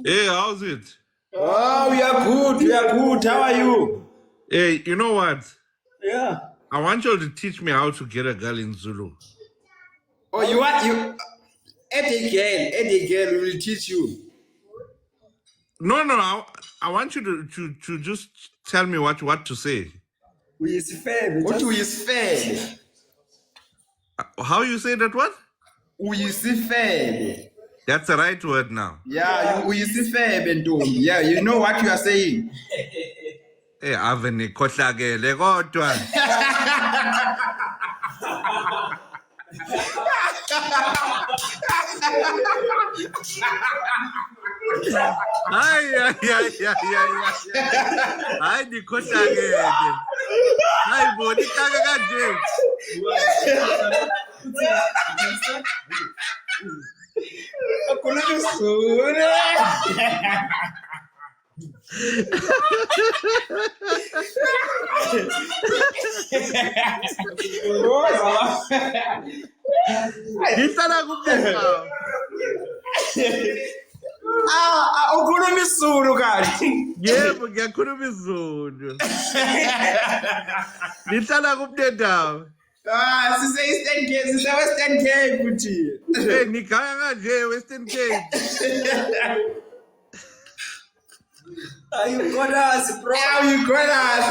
Hey, how's it? Oh, we are good. We are good. How are you? Hey, you know what? Yeah. I want you to teach me how to get a girl in Zulu. Oh, you want you? Eddie girl will teach you. No, I want you to just tell me what to say. What we is fair? How you say that what? We is fair. That's the right word now. Yeah, we is fair, Benton. Yeah, you know what you are saying. Hey, ave nikhohlakele kodwa. Hayi. Hayi nikhohlakele. Hayi boni kaka kanje. Ngihlala kumnendawo. Ukhuluma isiZulu kanti. Yebo, ngiyakhuluma isiZulu. Ngihlala kumnendawo. Sise Eastern Cape, sise Western Cape futhi. Hey, ngigaya kanje Western Cape. Are you got us, bro? Are you got us?